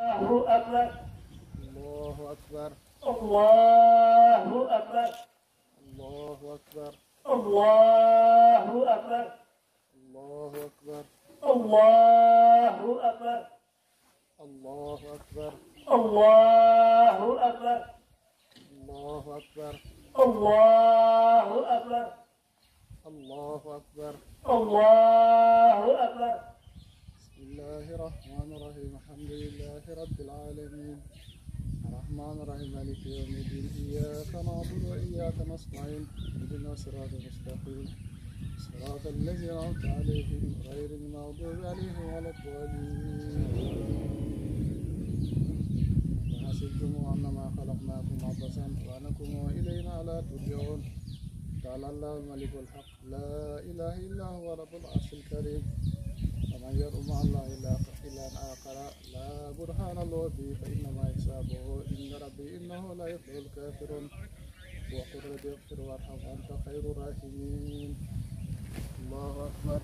الله أكبر الله أكبر الله أكبر الله أكبر الله أكبر الله أكبر الله أكبر الله أكبر الله أكبر الله أكبر الله أكبر الله أكبر الله أكبر بسم الله الرحمن الرحيم الحمد لله رب العالمين الرحمن الرحيم مالك يوم الدين إياك نعبد وإياك نستعين اهدنا الصراط المستقيم صراط الذين أنعمت عليهم غير المغضوب عليهم ولا الضالين وحسبتم أنما خلقناكم عبثا وأنكم إلينا لا ترجعون تعالى الله الملك الحق لا إله إلا هو رب العرش الكريم ومن يدعو مع الله إلها آخر لا برهان له به فإنما حسابه عند ربي إنه لا يفلح الكافرون وقل رب اغفر وارحم وأنت خير الراحمين الله أكبر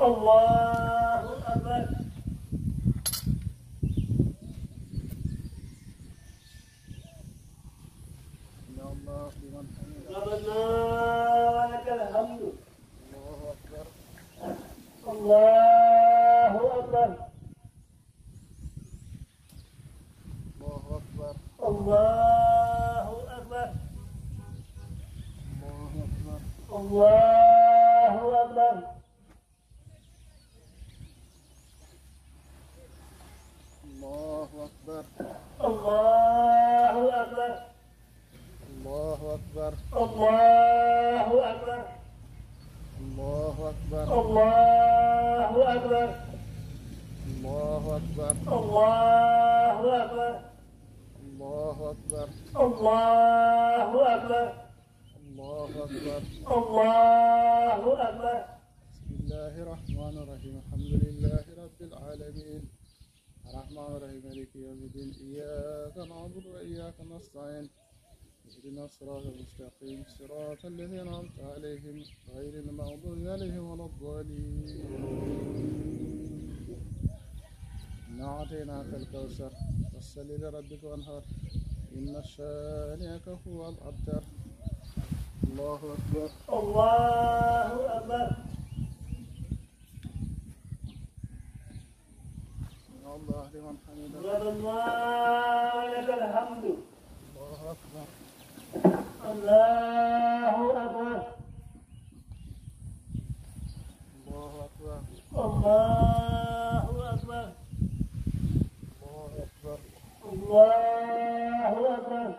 الله أكبر يا الله لمن حمده ربنا ولك الحمد الله أكبر الله أكبر الله أكبر الله أكبر الله أكبر الله أكبر الله أكبر الله أكبر الله أكبر الله أكبر الله أكبر الله أكبر الله أكبر الله أكبر الله أكبر الله أكبر الله أكبر الله أكبر بسم الله الرحمن الرحيم الحمد لله رب العالمين الرحمن الرحيم مالك يوم الدين إياك نعبد وإياك نستعين اهدنا الصراط المستقيم صراط الذين أنعمت عليهم غير المغضوب عليهم ولا الضالين إنا أعطيناك الكوثر فصل لربك وانحر إن شانئك هو الأبتر الله أكبر الله أكبر يا الله لمن حمده ربنا ولك الحمد الله أكبر الله أكبر الله أكبر الله أكبر الله أكبر الله أكبر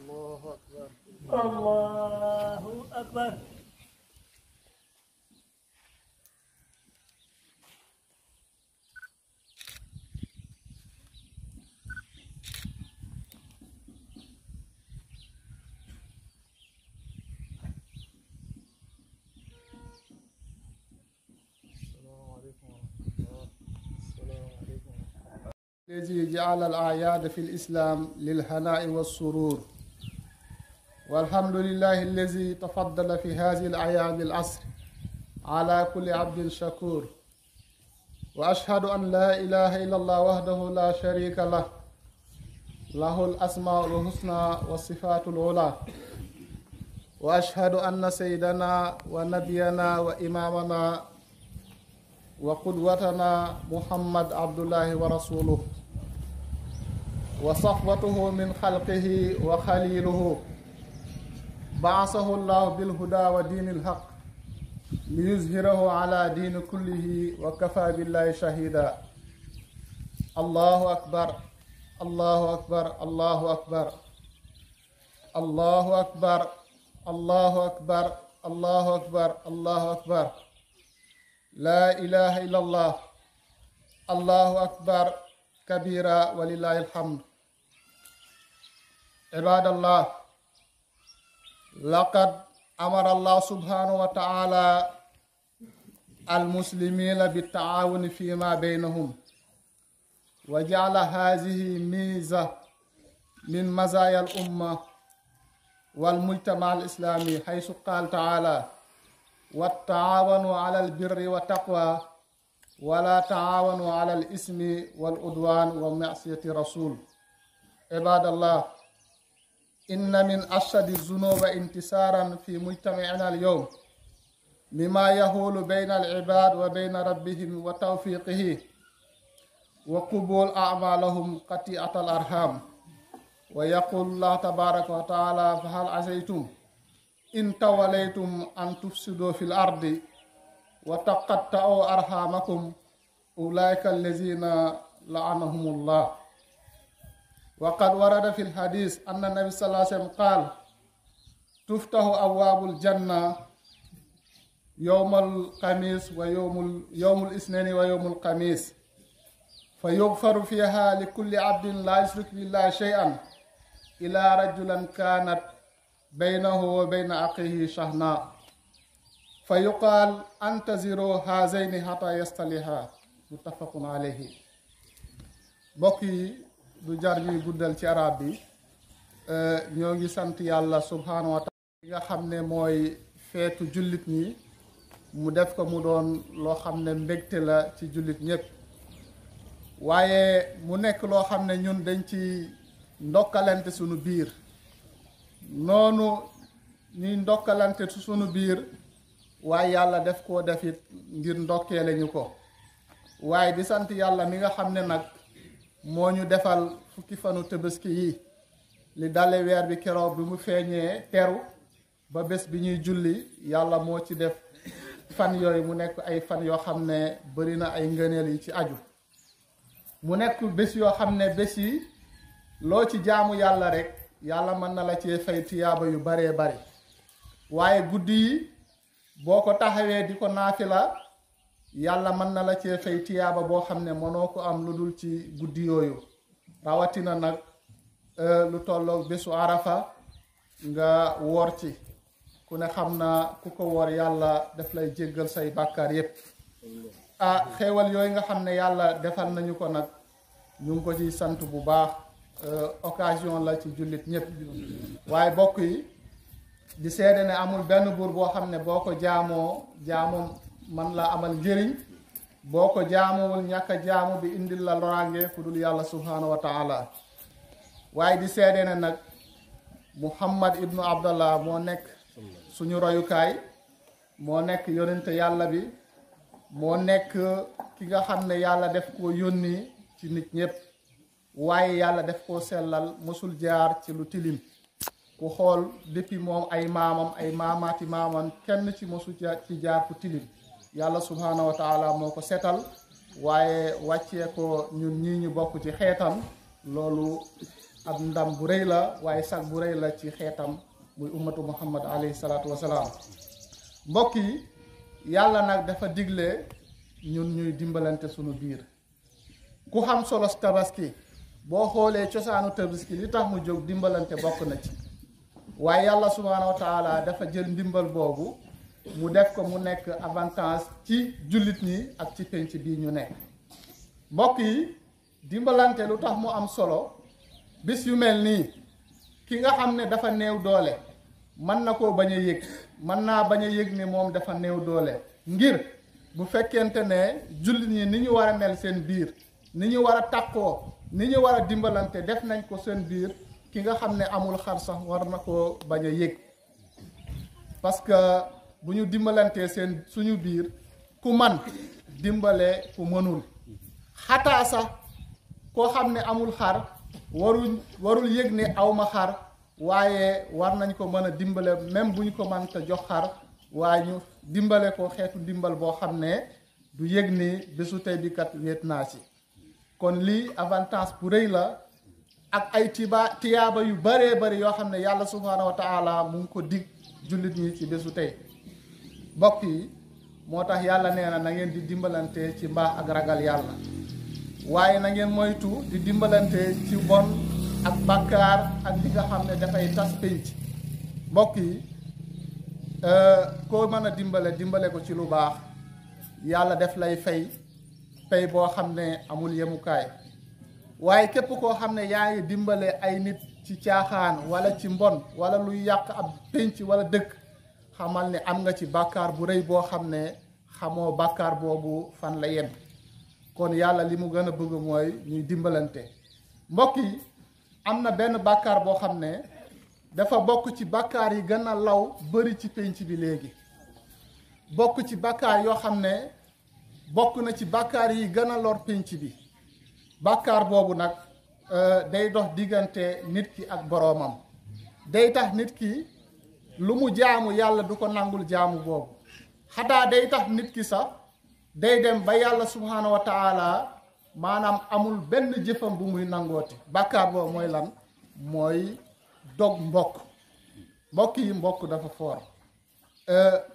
الله أكبر الله أكبر السلام عليكم ورحمة الله السلام عليكم الذي جعل الأعياد في الإسلام للهناء والسرور والحمد لله الذي تفضل في هذه الأعياد العصر على كل عبد شكور وأشهد أن لا إله إلا الله وحده لا شريك له له الأسماء الحسنى والصفات العلى وأشهد أن سيدنا ونبينا وإمامنا وقدوتنا محمد عبد الله ورسوله وصفوته من خلقه وخليله بعثه الله بالهدى ودين الحق ليظهره على دين كله وكفى بالله شهيدا الله أكبر الله أكبر الله أكبر الله أكبر الله أكبر الله أكبر الله أكبر لا إله إلا الله الله أكبر كبيرا ولله الحمد عباد الله لقد أمر الله سبحانه وتعالى المسلمين بالتعاون فيما بينهم وجعل هذه ميزة من مزايا الأمة والمجتمع الإسلامي حيث قال تعالى والتعاونوا على البر والتقوى ولا تعاونوا على الإثم والعدوان ومعصية الرسول. عباد الله، إن من أشد الذنوب انتصارا في مجتمعنا اليوم مما يحول بين العباد وبين ربهم وتوفيقه وقبول أعمالهم قطيعة الأرحام. ويقول الله تبارك وتعالى: فهل عسيتم إن توليتم أن تفسدوا في الأرض وتقطعوا أرحامكم أولئك الذين لعنهم الله. وقد ورد في الحديث أن النبي صلى الله عليه وسلم قال: تفتح أبواب الجنة يوم الخميس يوم الاثنين ويوم الخميس فيغفر فيها لكل عبد لا يشرك بالله شيئا إلى رجلا كانت بينه وبين أخيه شحناء فيقال انتظروا هذين حتى يصطلحا. متفق عليه. mbokk yi du jar ñuy guddal ci arab bi, ñoo ngi sant yàlla subhanahu wa taala nga xam ne mooy feetu jullit ñi, mu def ko mu doon loo xam ne mbégte la ci jullit ñépp, waaye mu nekk loo xam ne ñun dañ ci ndokkalante sunu biir. noonu ñuy ndokkalante ci sunu biir, waaye yàlla def koo defit ngir ndokkeele ñu ko. waaye di sant yàlla mi nga xam ne nag moo ñu defal fukki fanu tabaski yi, li dale weer bi keroog bi mu feeñee teru ba bés bi ñuy julli. yàlla moo ci def fan yooyu mu nekk ay fan yoo xam ne bari na ay ngëneel yi ci aju. mu nekk bés yoo xam ne bés yi loo ci jaamu yàlla rek yàlla mën na la cee fay tiyaaba yu baree bari. waaye guddi yi boo ko taxawee di ko naafila, yàlla mën na la cee fay tiyaaba boo xam ne mënoo ko am lu dul ci guddi yooyu. rawatina nag lu tolloo bésu arafa nga woor ci, ku ne xam na ku ko woor yàlla daf lay jéggal say bàkkaar yépp. xéewal yooyu nga xam ne yàlla defal nañu ko nag, ñu ngi ko ci sant bu baax. occasion la ci jullit ñépp. waaye bokk yi di seede ne amul benn buur boo xam ne boo ko jaamoo man la amal njëriñ, boo ko jaamuwul ñàkk a jaamu bi indil la loraange fu dul yàlla subhanahu wa taala. waaye di seede ne nag Muhammad ibnu Abdallah moo nekk suñu royukaay, moo nekk yonente yàlla bi, moo nekk ki nga xam ne yàlla def koo yónni ci nit ñépp, waaye yàlla def koo sellal, mosul jaar ci lu tilim. ku xool depuis moom ay maamam ay maamaati maamam kenn ci mosu ci jaar fu tilim. yàlla subhanahu wa taala moo ko setal, waaye wàccee ko ñun ñii ñu bokk ci xeetam. loolu ab ndam bu rëy la, waaye sag bu rëy la ci xeetam, muy ummatu muhammad alayhi salaatu wasalaam. mbokk yi, yàlla nag dafa digle ñun ñuy dimbalante sunu biir. ku xam solos tabaski, boo xoolee cosaanu tabaski li tax mu jóg dimbalante bokk na ci. waaye yàlla subhanahu wa taala dafa jël ndimbal boobu mu def ko mu nekk avantage ci jullit ñi ak ci penc bii ñu nekk. mbokk yi, dimbalante lu tax mu am solo, bis yu mel nii ki nga xam ne dafa néew doole mën na koo bañ a yëg, mën naa bañ a yëg ne moom dafa néew doole, ngir bu fekkente ne jullit ñi ni ñu war a mel seen biir, ni ñu war a takkoo, ni ñu war a dimbalante def nañ ko seen biir, ki nga xam ne amul xar sax war na koo bañ a yëg. parce que bu ñu dimbalantee suñu biir, ku man dimbale ku mënul. xataa sax koo xam ne amul xar warul yëg ne awma xar, waaye war nañ ko mën a dimbale même bu ñu ko mënta jox xar, waaye ñu dimbale ko xeetu dimbal boo xam ne du yëg ni bésu tey bi kat wéet naa ci. kon lii avantage bu rëy la, ak ay tiyaaba yu baree bari yoo xam ne yàlla subhanahu wa taala mu ngi ko dig jullit ñi ci bésu tey. mbokk yi, moo tax yàlla nee na ngeen di dimbalante ci mbaax ak ragal yàlla, waaye na ngeen moytu di dimbalante ci bon ak bàkkaar ak li nga xam ne dafay tas pénc. mbokk yi, koo mën a dimbale ko ci lu baax, yàlla def lay fay boo xam ne amul yemukaay. waaye képp koo xam ne yaa ngi dimbale ay nit ci caaxaan wala ci mbon wala luy yàq ab pénc wala dëkk, xamal ne am nga ci bàkkaar bu rëy boo xam ne xamoo bàkkaar boobu fan la yem. kon yàlla li mu gën a bëgg mooy ñuy dimbalante mbokk yi am na benn bàkkaar boo xam ne dafa bokk ci bàkkaar yi gën a law bëri ci pénc bi léegi bokk ci bàkkaar yoo xam ne bokk na ci bàkkaar yi gën a lor pénc bi bàkkaar boobu nag day dox diggante nit ki ak boroomam day tax nit ki lu mu jaamu yàlla du ko nangul jaamu boobu xataa day tax nit ki sax day dem ba yàlla subhaanahu wa taala maanaam amul benn jëfam bu muy nangooti bàkkaar boobu mooy lan mooy dog mbokk mbokk yi mbokk dafa foor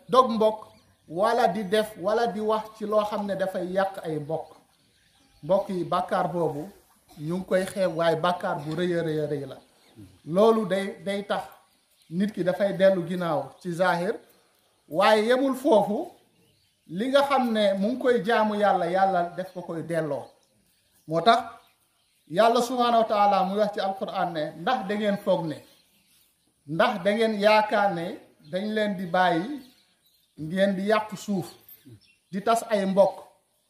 dog mbokk wala di def wala di wax ci loo xam ne dafay yàq ay mbokk yi bàkkaar boobu ñu ngi koy xeeb waaye bàkkaar bu rëy a rëy la loolu day tax nit ki dafay dellu ginnaaw ci zahir waaye yemul foofu li nga xam ne mu ngi koy jaamu yàlla def ko koy delloo moo tax yàlla subhaanahu wa taala muy wax ci alquran ne ndax da ngeen foog ne ndax da ngeen yaakaar ne dañ leen di bàyyi ngeen di yàq suuf di tas ay mbokk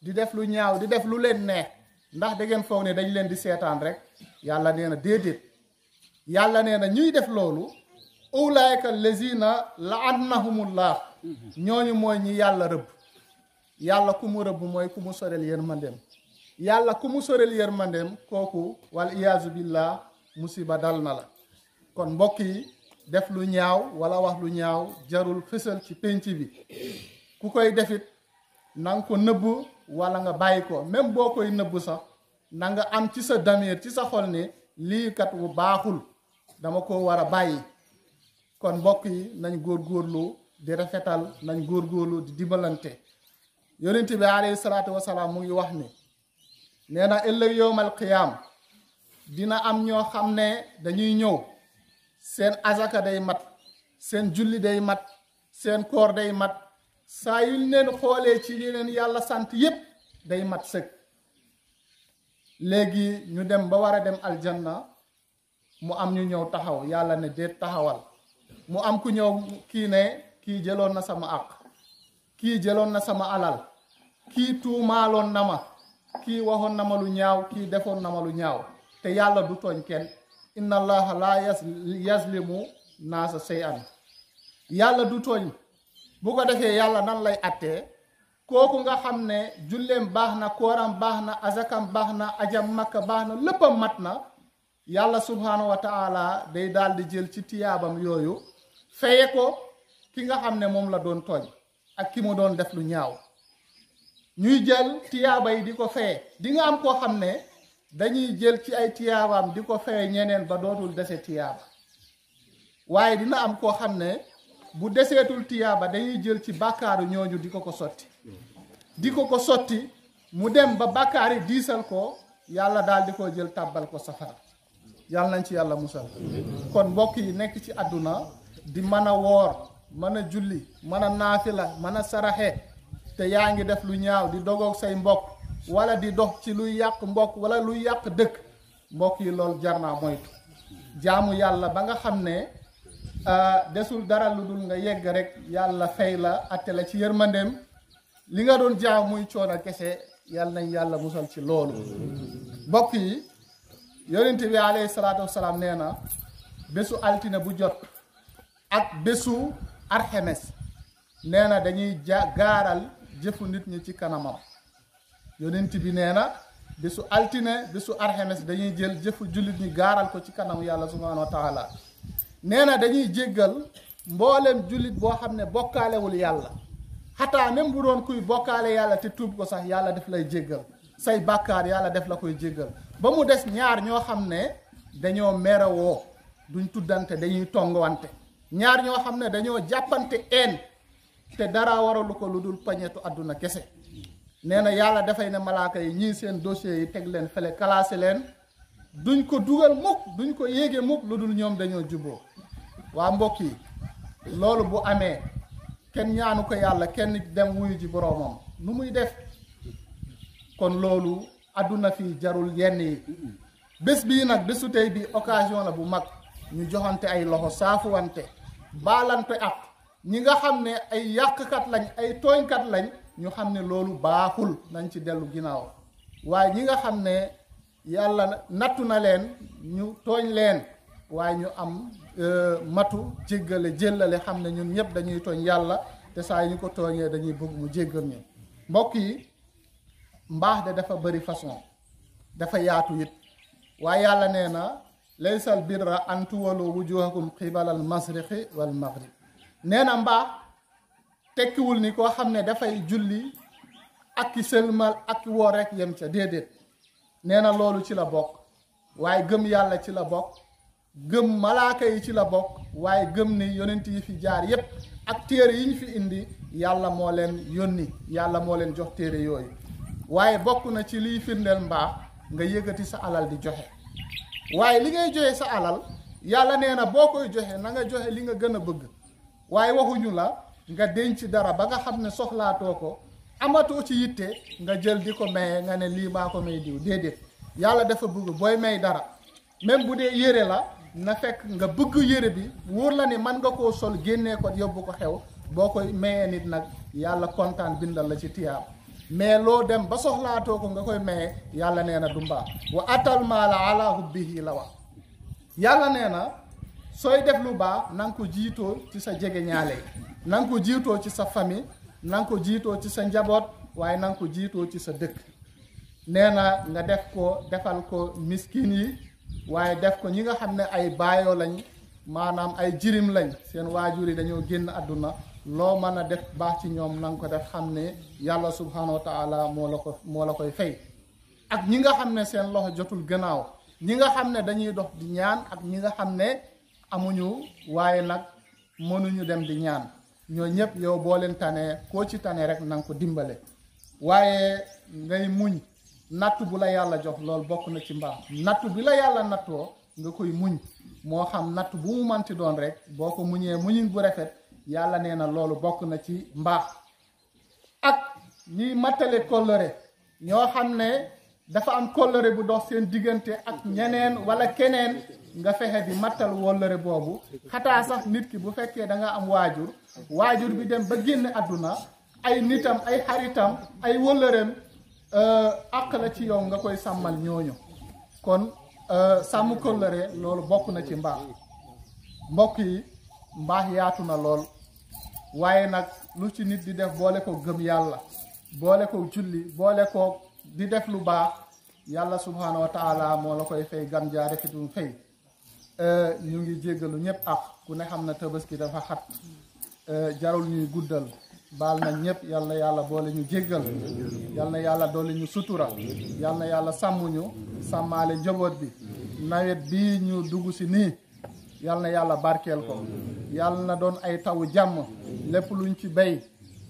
di def lu ñaaw di def lu leen neex ndax da ngeen foog ne dañ leen di seetaan rek yàlla nee na déedéet yàlla nee na ñuy def loolu ulaayka lazina laannahumullah ñooñu mooy ñi yàlla rëbb yàlla ku mu rëbb mooy ku mu sorel yërmandeem yàlla ku mu sorel yërmandeem kooku wal iyaazu billah musiba dal na la kon mbokk yi def lu ñaaw wala wax lu ñaaw jarul fësal ci pénc bi ku koy defit na nga ko nëbb wala nga bàyyi ko même boo koy nëbb sax na nga am ci sa damir ci sa xol ne lii kat bu baaxul dama ko war a bàyyi kon mbokk yi nañ góorgóorlu di rafetal nañ góorgóorlu di dimbalante yonent bi alayhi salaatu wasalaam mu ngi wax ni nee na ëllëg yowmal qiyaam dina am ñoo xam ne dañuy ñëw seen azaka day mat seen julli day mat seen koor day mat saa yu leen xoolee ci li leen yàlla sant yépp day mat sëg léegi ñu dem ba war a dem aljanna mu am ñu ñëw taxaw yàlla ne déet taxawal mu am ku ñëw kii ne kii jëloon na sama àq kii jëloon na sama alal kii tuumaaloon na ma kii waxoon na ma lu ñaaw kii defoon na ma lu ñaaw te yàlla du tooñ kenn inna allaha la yazlimu naasa shay'an yàlla du tooñ bu ko defee yàlla nan lay attee kooku nga xam ne julleem baax na kooram baax na azakam baax na ajam makka baax na léppam mat na yàlla subhaanahu wa taala day daal di jël ci tiyaabam yooyu feye ko ki nga xam ne moom la doon tooñ ak ki mu doon def lu ñaaw ñuy jël tiyaaba yi di ko feye di nga am koo xam ne dañuy jël ci ay tiyaabaam di ko feye ñeneen ba dootul dese tiyaaba waaye dina am koo xam ne bu deseetul tiyaaba dañuy jël ci bàkkaaru ñooñu di ko ko sotti mu dem ba bàkkaar yi diisal ko yàlla daal di ko jël tàbbal ko safara yàlla nañ ci yàlla musal kon mbokk yi nekk ci àdduna di mën a woor mën a julli mën a naafila mën a saraxe te yaa ngi def lu ñaaw di dogoog say mbokk wala di dox ci luy yàq mbokk wala luy yàq dëkk mbokk yi loolu jar naa moytu jaamu yàlla ba nga xam ne desul dara lu dul nga yegg rek yàlla fay la atte la ci yërmandeem li nga doon jaam muy coono kese yàlla nañ yàlla musal ci loolu mbokk yi yonent bi alayhi salaatu wasalaam nee na bésu altine bu jot ak bésu arxemes nee na dañuy gaaral jëfu nit ñi ci kanamam yonent bi nee na bésu altine bésu arxemes dañuy jël jëfu jullit ñi gaaral ko ci kanam yàlla subhaanahu wa taala nee na dañuy jéggal mboolem jullit boo xam ne bokkaalewul yàlla xataa même bu doon kuy bokkaale yàlla te tuub ko sax yàlla def lay jéggal say bàkkaar yàlla def la koy jéggal ba mu des ñaar ñoo xam ne dañoo merewoo duñ tuddante dañuy tongwante ñaar ñoo xam ne dañoo jàppante een te dara waralu ko lu dul pañetu àdduna kese nee na yàlla dafay ne malaaka yi ñii seen dossier yi teg leen fele classé leen duñ ko dugal mukk duñ ko yéege mukk lu dul ñoom dañoo jubboo waa mbokk yi loolu bu amee kenn ñaanu ko yàlla kenn dem wuyu ji boroomam nu muy def kon loolu àdduna fii jarul yenn yi bés bii nag bésu tey bi occasion la bu mag ñu joxante ay loxo saafuwante baalante ak ñi nga xam ne ay yàqkat lañ ay tooñkat lañ ñu xam ne loolu baaxul nañ ci dellu ginnaaw waaye ñi nga xam ne yàlla nattu na leen ñu tooñ leen waaye ñu am matu jéggale jéllale xam ne ñun ñëpp dañuy tooñ yàlla te saa yi ñu ko tooñee dañuy bëgg mu jéggal ñu mbokk yi mbaax de dafa bëri façon dafa yaatu it waaye yàlla nee na laysal birra an tuwalu wujuhakum qibalal masriqi wal maghrib nee na mbaax tekkiwul ni koo xam ne dafay julli ak ki sëlmal ak ki woor rek yem ca déedéet nee na loolu ci la bokk waaye gëm yàlla ci la bokk gëm malaaka yi ci la bokk waaye gëm ni yonent yi fi jaar yépp ak téere yi ñu fi indi yàlla moo leen yónni yàlla moo leen jox téere yooyu waaye bokk na ci liy firndeel mbaax nga yëgati sa alal di joxe waaye li ngay joxe sa alal yàlla nee na boo koy joxe na nga joxe li nga gën a bëgg waaye waxuñu la nga denc dara ba nga xam ne soxlaatoo ko amatoo ci yitte nga jël di ko maye nga ne lii maa ko may diw déedéet yàlla dafa bëgg booy may dara même bu dee yére la na fekk nga bëgg yére bi wóor la ne man nga koo sol génnee ko yóbbu ko xew boo koy mayee nit nag yàlla kontaan bindal la ci tiyaab mais loo dem ba soxlaatoo ko nga koy maye yàlla nee na du mbaax wa atal maala ala hubbihi la wax yàlla nee na sooy def lu baax na nga ko jiitoo ci sa jege ñaale na nga ko jiitoo ci sa famille na nga ko jiitoo ci sa njaboot waaye na nga ko jiitoo ci sa dëkk nee na nga def ko defal ko miskin yi waaye def ko ñi nga xam ne ay baayoo lañ maanaam ay jirim lañ seen waajur yi dañoo génn àdduna loo mën a def baax ci ñoom na nga ko def xam ne yàlla subhanahu wa taala moo la koy fay ak ñi nga xam ne seen loxo jotul gannaaw ñi nga xam ne dañuy dox di ñaan ak ñi nga xam ne amuñu waaye nag mënuñu dem di ñaan ñoo ñëpp yow boo leen tanee koo ci tane rek na nga ko dimbale waaye ngay muñ nattu bu la yàlla jox loolu bokk na ci mbaax nattu bi la yàlla nattoo nga koy muñ moo xam nattu bu mu manti doon rek boo ko muñee muñin bu rafet yàlla nee na loolu bokk na ci mbaax ak ñiy mattale kóllëre ñoo xam ne dafa am kóllëre bu dox seen diggante ak ñeneen wala keneen nga fexe di mattal wóllëre boobu xataa sax nit ki bu fekkee da nga am waajur bi dem ba génn àdduna ay nitam ay xaritam ay wóllëreem àq la ci yow nga koy sàmmal ñooñu kon sàmm kóllëre loolu bokk na ci mbaax mbokk yi mbaax yaatu na lool waaye nag lu ci nit di def boole ko gëm yàlla boole ko julli boole ko di def lu baax yàlla subhanahu wa taala moo la koy fay gan jaare fi du fay ñu ngi jéggalu ñëpp ak ku ne xam na tabaski dafa xat jarul ñuy guddal baal na ñëpp yal na yàlla boole ñu jéggal yal na yàlla doole ñu sutura yal na yàlla sàmm ñu sàmmaale njaboot bi nawet bii ñu dugg si nii yal na yàlla barkeel ko yal na doon ay tawu jàmm lépp luñ ci bay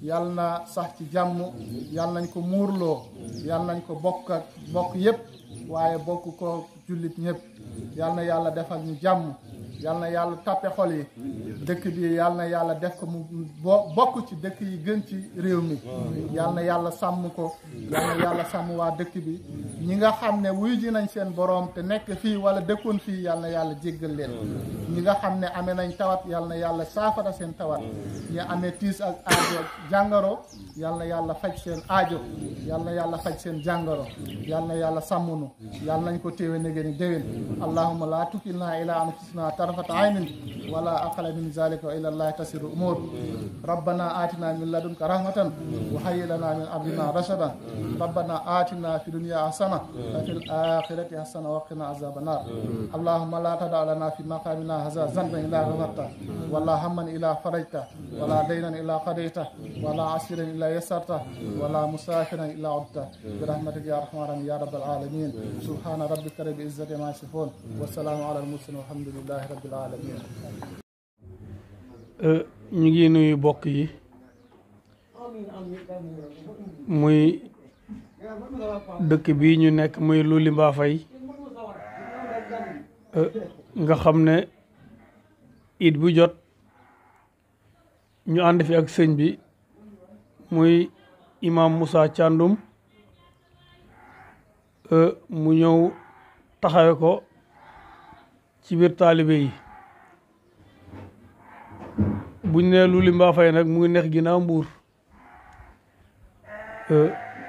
yal na sax ci jàmm yal nañ ko muurloo yal nañ ko bokk yépp waaye bokk ko jullit ñëpp yal na yàlla defal ñu jàmm yal na yàlla tàppe xol yi dëkk bi yal na yàlla def ko mu bokk ci dëkk yi gën ci réew mi yal na yàlla sàmm ko yal na yàlla sàmm waa dëkk bi ñi nga xam ne wuy ji nañ seen boroom te nekk fii wala dëkkoon fii yal na yàlla jéggal leen ñi nga xam ne amee nañ tawat yal na yàlla saafara seen tawat ñi amee tiis ak aajo jàngoro yal na yàlla faj seen aajo yal na yàlla faj seen jàngoro yal na yàlla sàmmunu yal nañ ko téewe négéni déwén allahumma la tukilna ila anfusina tarfata aynin wala aqala min zalika wa ila allahi tasiru umur rabbana atina min ladunka rahmatan wa hayyi lana min amrina rashada rabbana atina fi dunya hasana wa fil akhirati hasana wa qina azaban nar allahumma la tada lana fi maqamina hadha zanban illa ghafarta wala hamman illa farajta wala daynan illa qadayta wala asiran illa yasarta wala musafiran illa udta bi rahmatika ya arhamar rahimin ya rabbal alamin subhana rabbika rabbil izzati ma yasifun wa salamun ala al mursalin walhamdulillahi rabbil alamin ñu ngi nuyu bokk yi muy dëkk bii ñu nekk muy Luli Mbafay nga xam ne it bu jot ñu ànd fi ak sëñ bi muy imam Moussa thiandoum mu ñëw taxawe ko ci biir taalibe yi buñ ne Luli Mbafay nag mu ngi neex ginnaaw Mbuur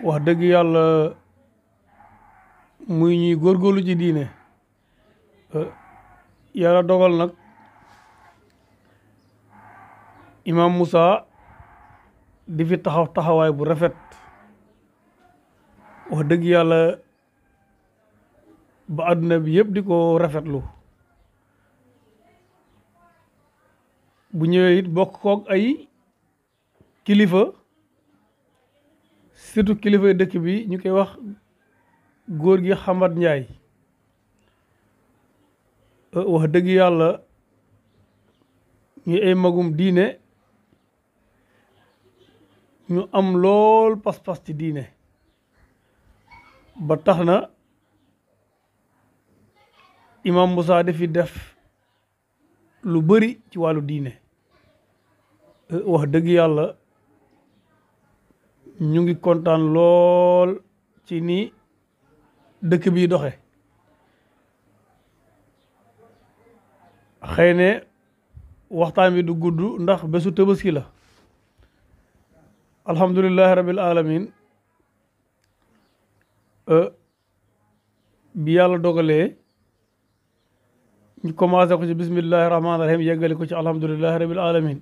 wax dëgg yàlla muy ñuy góorgóorlu ci diine yàlla dogal nag imam Moussa di fi taxaw taxawaay bu rafet wax dëgg yàlla ba àdduna bi yëpp di ko rafetlu bu ñëwee it bokk koog ay kilifa surtout kilifa dëkk bi ñu koy wax góor gi Xamat Njaay wax dëgg yàlla ñu ay magum diine ñu am lool pas-pas ci diine ba tax na imam Moussa dafi def lu bari ci wàllu diine wax dëgg yàlla ñu ngi kontaan lool ci ni dëkk bi doxe xëy ne waxtaan bi du gudd ndax bésu tabaski la alhamdulillahi rabbil alamin bi yàlla dogalee ñu commencé ko ci bismillahi rahmaani rahim yeggale ko ci alhamdulillahi rabbil alamin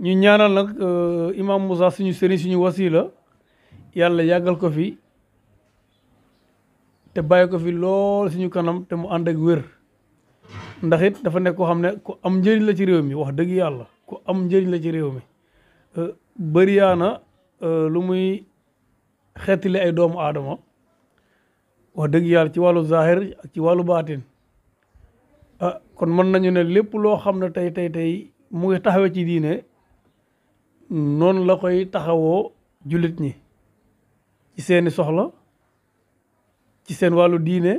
ñu ñaanal nag imam Moussa suñu sëriñ suñu wasila yàlla yàggal ko fi te bàyyi ko fi lool suñu kanam te mu ànd ak wér ndax it dafa nekk koo xam ne ku am njëriñ la ci réew mi wax dëgg yàlla ku am njëriñ la ci réew mi bëriyaana lu muy xeetali ay doomu aadama wax dëgg yàlla ci wàllu zahir ak ci wàllu baatin kon mën nañu ne lépp loo xam ne tey mu ngi taxawee ci diine noonu la koy taxawoo jullit ñi ci seeni soxla ci seen wàllu diine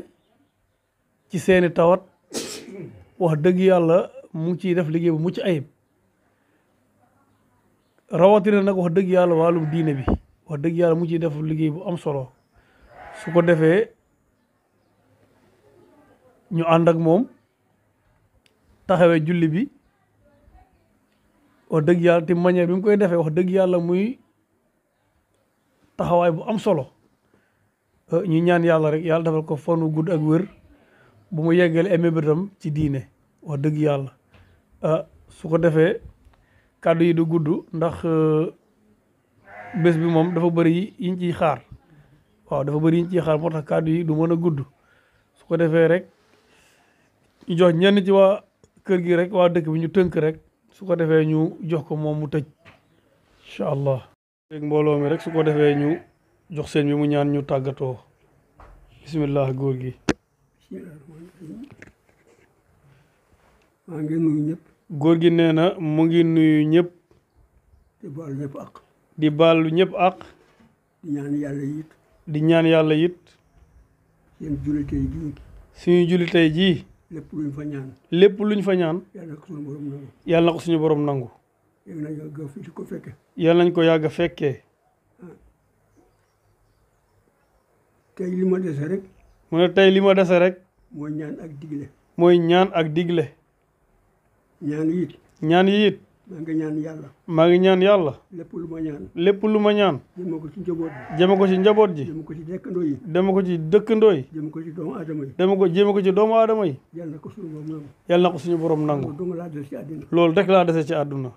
ci seeni tawat wax dëgg yàlla mu ngi ciy def liggéey bu mucc ayib rawatina nag wax dëgg yàlla wàllum diine bi wax dëgg yàlla mu ngi ciy def liggéey bu am solo su ko defee ñu ànd ak moom taxawee julli bi wax dëgg yàlla te manière bi mu koy defee wax dëgg yàlla muy taxawaay bu am solo ñu ñaan yàlla rek yàlla defal ko fanu gudd ak wér bu mu yeggale ay mébétam ci diine wax dëgg yàlla su ko defee kàddu yi du gudd ndax bés bi moom dafa bëri yiñ ciy xaar waaw dafa bëri yiñ ciy xaar moo tax kàddu yi du mën a gudd su ko defee rek ñu jox ñenn ci waa kër gi rek waa dëkk bi ñu tënk rek su ko defee ñu jox ko moom mu tëj incha allah léegi mbooloo mi rek su ko defee ñu jox seen bi mu ñaan ñu tàggatoo bismillah góor gi maa ngi nuyu ñëpp góor gi nee na mu ngi nuyu ñëpp di baal ñëpp ak di baalu ñëpp ak di ñaan yàlla it di ñaan yàlla it seen julli tey jii suñu julli tey jii lépp luñ fa ñaan lépp luñ fa ñaan yàlla na ko suñu borom nangu yàlla na ko suñu borom nangu yéeg na yàgg fi di ko fekke yàlla nañ ko yàgg a fekkee tey li ma dese rek mu ne tey li ma dese rek mooy ñaan ak digle mooy ñaan ak digle ñaan it ñaan yi it maa ngi ñaan yàlla maa ngi ñaan yàlla lépp lu ma ñaan lépp lu ma ñaan jëme ko ci njaboot bi jëme ko ci njaboot ji jëme ko ci dëkkandoo yi deme ko ci dëkkandoo yi jëme ko ci doomu aadama yi jëme ko ci doomu aadama yi yàlla na ko suñu borom nangu yàlla na ko suñu borom nangu loolu dong laa des ci àddina loolu rek laa dese ci àdduna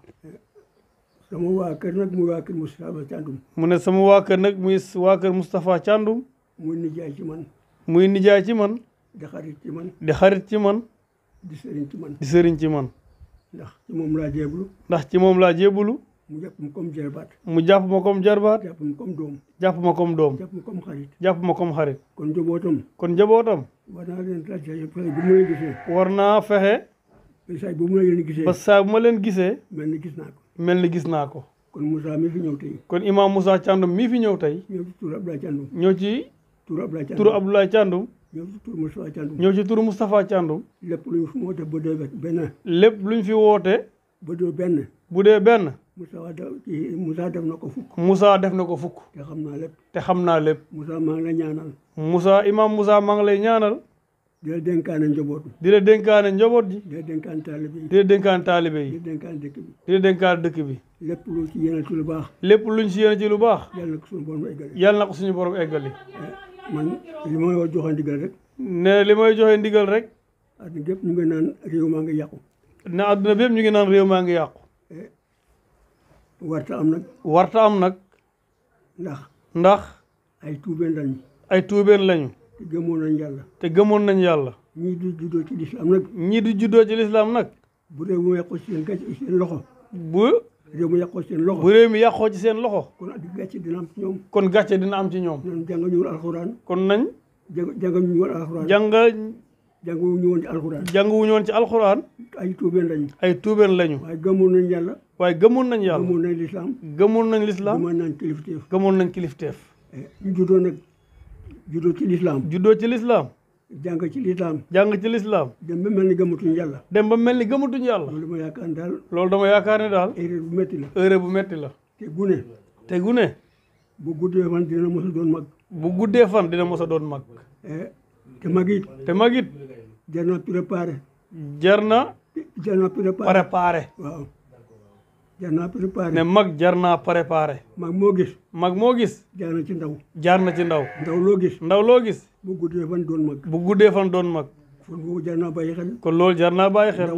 sama waa kër nag muy waa kër Moustapha Thiandoum mu ne sama waa kër nag muy waa kër Moustapha Thiandoum muy nijaay ci man muy nijaay ci man di xarit ci man di xarit ci man di sëriñ ci man di sëriñ ci man ndax ci moom laa jéblu ndax ci moom laa jébbalu mu jàpp ma comme jarbaat mu jàpp ma comme jarbaat jàpp ma comme doom jàpp ma comme doom jàpp ma comme xarit jàpp ma comme xarit kon njabootam kon njabootam war naa leen laajte bu ma leen gisee war naa fexe saa bu ma leen gisee ba saa bu ma leen gisee mel ni gis naa ko mel ni gis naa ko kon Moussa mi fi ñëw tey kon imam Moussa Thiandoum mii fi ñëw tey ñëw ci turu Abdoulaye Thiandoum ñëw ci turu Abdoulaye Thiandoum turu Abdoulaye Thiandoum ñëw ci turu Moustapha Thiandoum ñëw ci turu Moustapha Thiandoum lépp lu ñu moo def ba dee benn lépp luñ fi woote ba dee benn bu dee benn Moussa def na ko fukk Moussa def na ko fukk te xam naa lépp te xam naa lépp Moussa maa ngi la ñaanal Moussa imam Moussa maa ngi lay ñaanal di la dénkaane njaboot di la dénkaane njaboot ji di la dénkaane taalibe yi di la dénkaane taalibe di yi la dénkaane dëkk bi di la dénkaane dëkk bi lépp lu ci yéene ci lu baax lépp luñ si yéene ci lu baax yàlla na ko suñu borom eggale yàlla na ko suñu borom eggali man li ma joxe ndigal rek ne li may joxe ndigal rek àdduna gépp ñu ngi naan réew maa ngi yàqu ne àdduna bépp ñu ngi naan réew maa ngi yàqu warta am nag warta am nag ndax ay tuubeen lañu ay tuubeen lañu te gëmoon nañ yàlla te gëmoon nañ yàlla ñii di juddoo ci lislaam nag ñii di juddoo ci lislaam nag bu réew mi yàqoo ci seen loxo bu réew mi yàqoo ci seen loxo bu réew mi yàqoo ci seen loxo kon ak gàcce dina am ci ñoom kon gàcce dina am ci ñoom ñoom jàng ñu woon alxuraan kon nañ jànguñu woon alxuraan jànguñu woon ci alxuraan jànguwuñu woon ci alxuraan ay tuubeen lañu ay tuubeen lañu waaye gëmoon nañ yàlla waaye gëmoon nañ yàlla gëmoon nañ lislaam gëmoon nañ lislaam gëmoon nañ kilifteef gëmoon nañ kilifteef ñu juddoo nag juddoo ci lislaam juddoo ci lislaam jàng ci lislaam jàng ci lislaam dem ba mel ni gëmatuñ yàlla dem ba mel ni gëmatuñ yàlla loolu ma yaakaar daal loolu dama yaakaar ne daal erreur bu métti la erreur bu metti la te gune te gune bu guddee fan dina mos a doon mag bu guddee fan dina mos a doon mag te mag it te mag it jar na préparé jar na préparé waaw jar naa préparé ne mag jar naa préparé mag moo gis jaar na ci ndaw ndaw loo gis ndaw loo gis bu guddee fan doon mag bu guddee fan doon mag kon boobu jar naa bàyyi xel kon loolu jar naa bàyyi xel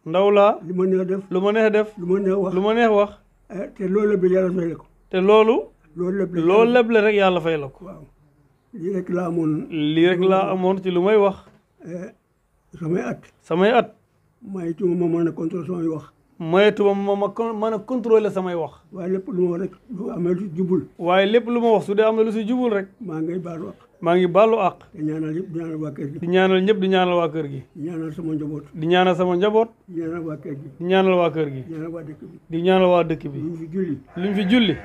ndaw laa lu ma neex def lu ma neex def lu ma neex wax lu ma neex wax te loolu lépp yàlla fay la ko te loolu loolu lépp rek yàlla fay la ko waaw lii rek laa amoon ci lu may wax samay at may tuma ma mën a contrôler samay wax mayetuma ma mën a contrôler samay wax waaye lépp lu ma wax rek lu amee lu si jubul waaye lépp lu ma wax su dee am na lu si jubul rek maa ngi baalu àq maa ngi baalu àq te ñaanal yëpp di ñaanal waa kër gi di ñaanal ñëpp di ñaanal waa kër gi di ñaanal sama njaboot di ñaanal sama njaboot di ñaanal waa kër gi di ñaanal waa kër gi di ñaanal waa dëkk bi di ñaanal waa dëkk bi luñ fi julli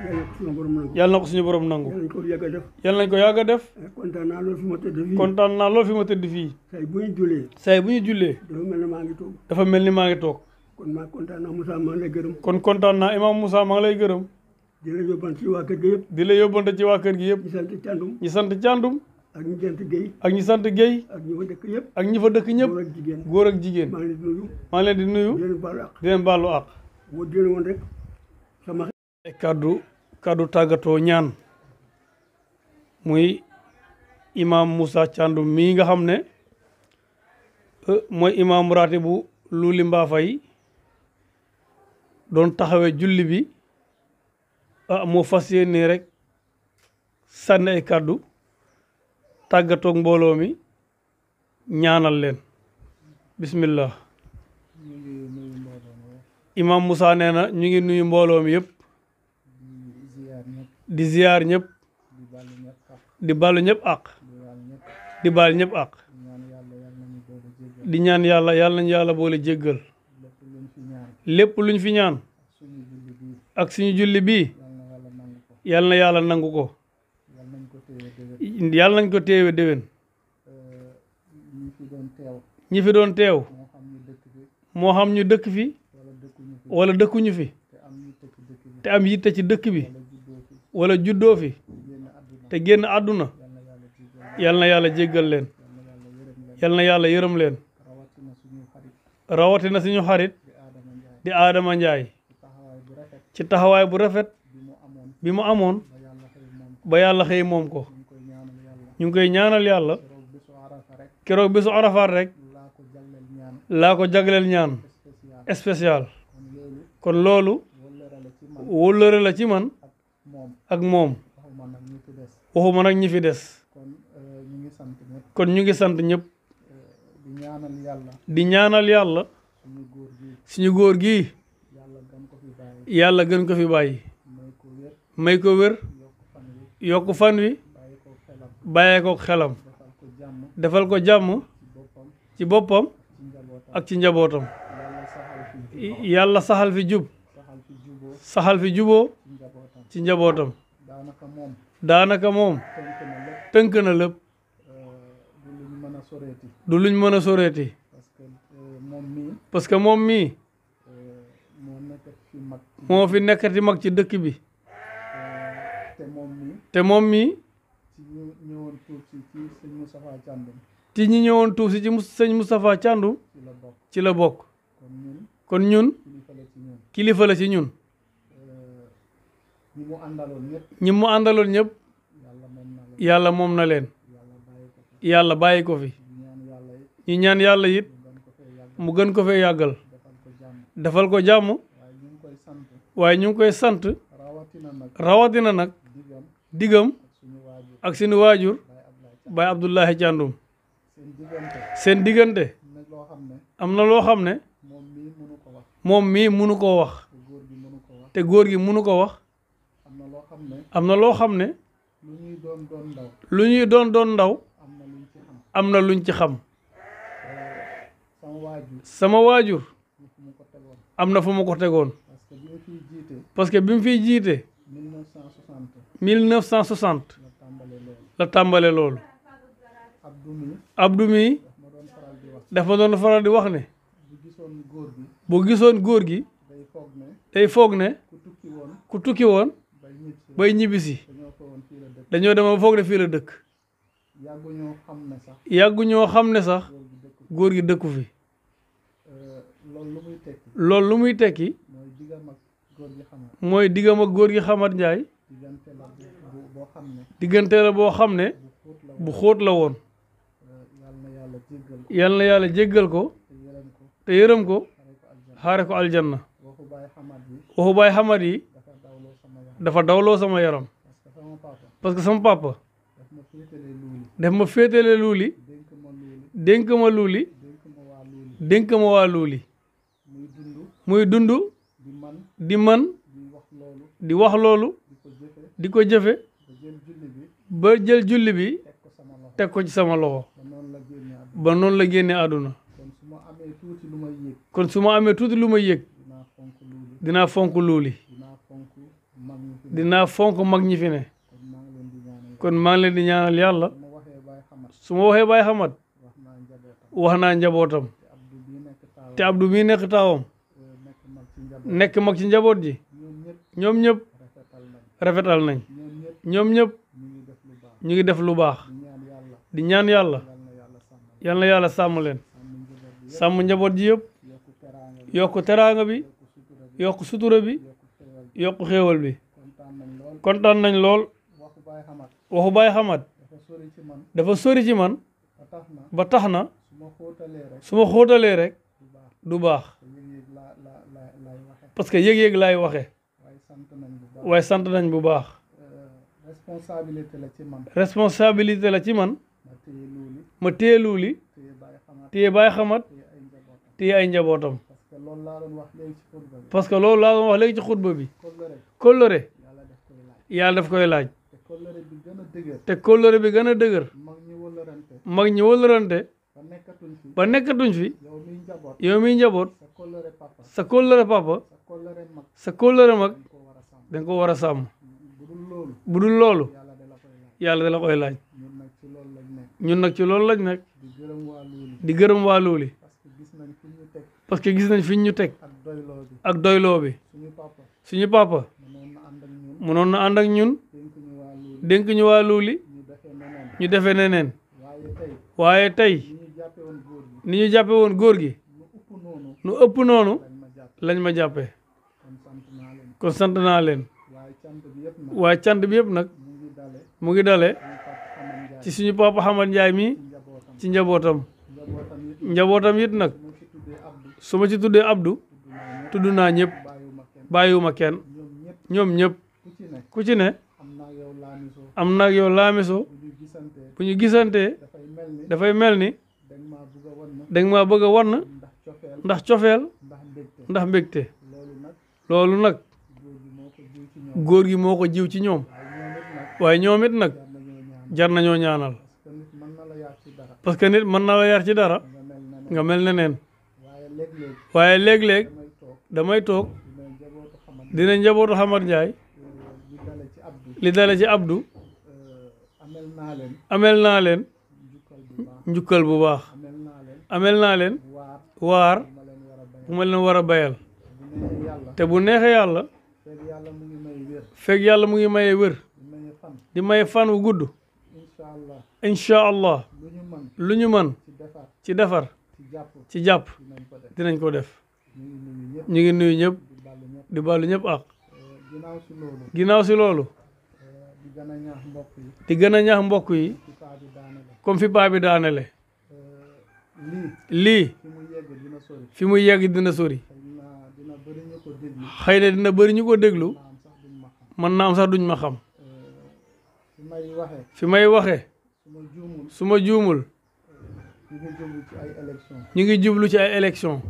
yàlla na ko suñu borom nangu yàlla na ko yàgg a def yàlla nañ ko yàgg a def kontaan naa loolu fi ma tëdd fii kontaan naa loolu fi ma tëdd fii say bu ñu jullee dafa mel ni maa ngi toog kon maa kontaan naa Moussa maa ngi lay gërëm kon kontaan naa imam Moussa maa ngi lay gërëm di la yóbbante ci waa kër gi yëpp di la yóbbante ci waa kër gi yëpp ñi sant Thiandoum ñi sant Thiandoum ak ñi sant Guèye ak ñi sant Guèye ak ñi fa dëkk yëpp ak ñi fa dëkk ñëpp góor ak jigéen góor ak jigéen maa ngi leen di nuyu maa ngi leen di nuyu di leen baalu àq di leen baalu àq moo dina woon rek sama kaddu tàggatoo ñaan muy imam Moussa Thiandoum mii nga xam ne mooy imam raati bu Luuli Mbaafay doon taxawee julli bi moo fas yéene rek sànni ay kàddu tàggatoog mbooloo mi ñaanal leen bismillah imam Moussa nee na ñu ngi nuyu mbooloo mi yëpp di ziyaar ñëpp di balu ñëpp àq di baal ñëpp àq di ñaan yàlla nañu yàlla boole jéggal lépp luñ fi ñaan ak suñu julli bii yàlla na yàlla nangu ko yàlla nañ ko téewe déwén ñi fi doon teew moo xam ñu dëkk fi wala dëkkuñu fi te am yitte ci dëkk bi wala juddoo fi te génn àdduna yàlla na yàlla jéggal leen yàlla na yàlla yërëm leen rawatina suñu xarit di Adama Njaay ci taxawaay bu rafet bi mu amoon ba yàlla xëy moom ko ñu ngi koy ñaanal yàlla keroog bésu Arafat rek laa ko jagleel ñaan spécial kon loolu wóllëre la ci man ak moom waxuma nag ñi fi des kon ñu ngi sant ñëpp di ñaanal yàlla suñu góor gi yàlla gën ko fi bàyyi may ko wér yokk fan wi bàyyee ko xelam defal ko jàmm ci boppam ak ci njabootam yàlla saxal fi jub saxal fi juboo ci njabootam daanaka moom tënk na lépp du luñ mën a soreeti parce que moom mii moo fi nekkati mag ci dëkk bi te moom mii ci ñi ñëwoon tuub si ci sëñ Moustapha Thiandoum ci la bokk kon ñun kilifa la ci ñun ñi mu àndaloon ñëpp yàlla moom na leen yàlla bàyyi ko fi ñu ñaan yàlla it mu gën ko fee yàggal defal ko jàmm waaye ñu ngi koy sant rawatina nag digam ak suñu waajur Baay Abdullahi Thiandoum seen diggante am na loo xam ne moom mii mënu koo wax te góor gi mënu ko wax am na loo xam ne lu ñuy doon ndaw am na luñ ci xam sama waajur am na fu mu ko tegoon parce que bi mu fiy jiite 1960 la tàmbale loolu Abdou mi dafa doon faral di wax ne bu gisoon góor gi day foog ne ku tukki woon bay ñibbisi dañoo dema foog ne fii la dëkk yàggu ñoo xam ne sax góor gi dëkku fi loolu lu muy tekki mooy diggam ak góor gi Xamat Njaay diggante la boo xam ne bu xóot la woon yal na yàlla jéggal ko te yërëm ko xaare ko aljanna waxu baay xamat yi dafa dawloo sama yaram parce que sama papa daf ma féetale luuli dénk ma luuli dénk ma waa luuli muy dund di man di wax loolu di ko jëfe ba jël julli bi teg ko ci sama loxo ba noonu la génne àdduna kon su ma amee tuuti lu may yëg dinaa fonk luuli dinaa fonk mag ñi fi ne kon maa ngi leen di ñaanal yàlla su ma waxee Baay Xamat wax naa njabootam te Abdou mii nekk taawam nekk mag ci njaboot ji ñoom ñëpp rafetal nañ ñoom ñëpp ñu ngi def lu baax di ñaan yàlla yal na yàlla sàmm leen sàmm njaboot ji yëpp yokk teraanga bi yokk sutura bi yokk xéewal bi kontaan nañ lool waxu Baay Xamat dafa sori ci man ba tax na su ma xóotalee rek du baax parce que yëg-yëg laay waxe waaye sant nañ bu baax responsabilité la ci man ma téye luuli téye Baay Xamat téye ay njabootam parce que loolu laa doon wax léegi ci xutba bi kóllëre yàlla daf koy laaj te kóllëre bi gën a dëgër mag ñi wëllërante ba nekkatuñ fi yow miy njaboot sa kóllëre papa sa kóllëre mag danga ko war a sàmm bu dul loolu yàlla da la koy laaj ñun nag ci loolu lañ nekk di gërëm waa Luuli parce que gis nañ fi ñu teg ak doyloo bi suñu papa mënoon na ànd ak ñun dénk ñu waa Luuli ñu defee neneen waaye tey ni ñu jàppe woon góor gi nu ëpp noonu lañ ma jàppee kon sant naa leen waaye cant bi yëpp nag mu ngi dale ci suñu papa Xamat Njaay mi ci njabootam it nag su ma ci tuddee Abdou tudd naa ñëpp bàyyiwuma kenn ñoom ñëpp ku ci ne am na yow laamiso bu ñu gisantee dafay mel ni danga maa bëgg a wann ndax cofeel ndax mbégte loolu nag góor gi moo ko jiw ci ñoom waaye ñoom it nag jar nañoo ñaanal parce que nit mën na la yar ci dara nga mel ne neen waaye léeg-léeg damay toog dina njabootu Xamat Njaay li dale ci Abdou amel naa leen njukkal bu baax amel naa leen waar bu ma leen war a bayal te bu neexee yàlla fekk yàlla mu ngi maye wér di maye fan wu gudd incha allah lu ñu mën ci defar ci jàpp dinañ ko def ñu ngi nuyu ñëpp di baalu ñëpp ak ginnaaw si loolu gën a ñaax mbokk yi di gën a ñaax mbokk yi ci paa bi daanele comme fi paa bi daanele lii lii fi mu yegg dina sori fi muy yegg dina sori xëy na dina bëri ñu ko déglu xëy na dina bëri ñu ko déglu naam sax duñ ma xam mën naa am sax duñ ma xam fi may waxee fi may waxee su ma juumul su ma juumul ñu ngi jublu ci ay élection ñu ngi jublu ci ay élection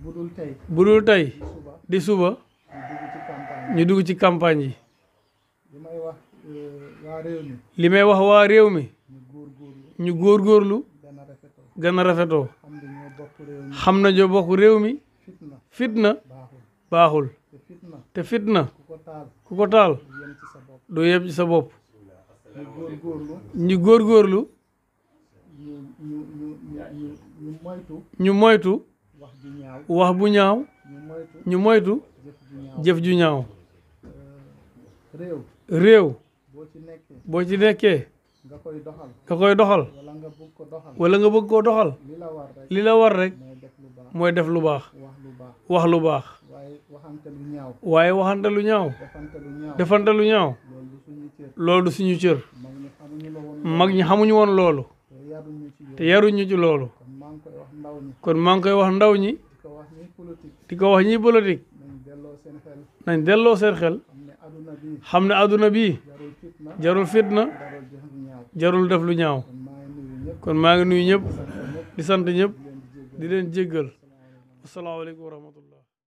bu dul tey tey di suba ñu dugg ci campagne ñu dugg ci campagne yi li may wax waa réew mi li may wax waa réew mi ñu góorgóorlu ñu góorgóorlu gën a rafetoo gën a rafetoo xam ne ñoo bokk réew mi xam na ñoo bokk réew mi fitna fitna baaxul baaxul te fitna te fitna ku ko taal ku ko taal du yem ci sa bopp du yem ci sa bopp ñu góorgóorlu ñu góorgóorlu ñu ñu ñu ñu ñu moytu ñu moytu wax ju ñaaw wax bu ñaaw ñu moytu ñu moytu jëf ju ñaaw jëf ju ñaaw réew réew boo ci nekkee boo ci nekkee nga koy doxal nga koy doxal wala nga bëgg ko doxal wala nga bëgg koo doxal li la war rek li la war rek mooy def lu baax mooy def lu baax wax lu baax wax lu baax waaye waxante lu ñaaw waaye waxante lu ñaaw defante lu ñaaw defante lu ñaaw loolu du suñu cër loolu du suñu cër mag ñi xamuñu la woon mag ñi xamuñu woon loolu te yaruñu ci te yoon yaruñu ci loolu kon maa ngi koy wax ndaw ñi kon maa ngi koy wax ndaw ñi di ko wax ñuy politique di ko wax ñiy politique nañ delloo seen xel nañ delloo seen xel xam ne aduna bi xam ne àdduna bii jarul fitna jarul fitna jarul jëf lu ñaaw jarul def lu ñaaw kon maa ngi nuyu ñëpp kon maa ngi nuyu ñëpp sant ñëpp di sant ñëpp di leen di jéggal di leen jéggal asalaamaaleykum wa rahmatullah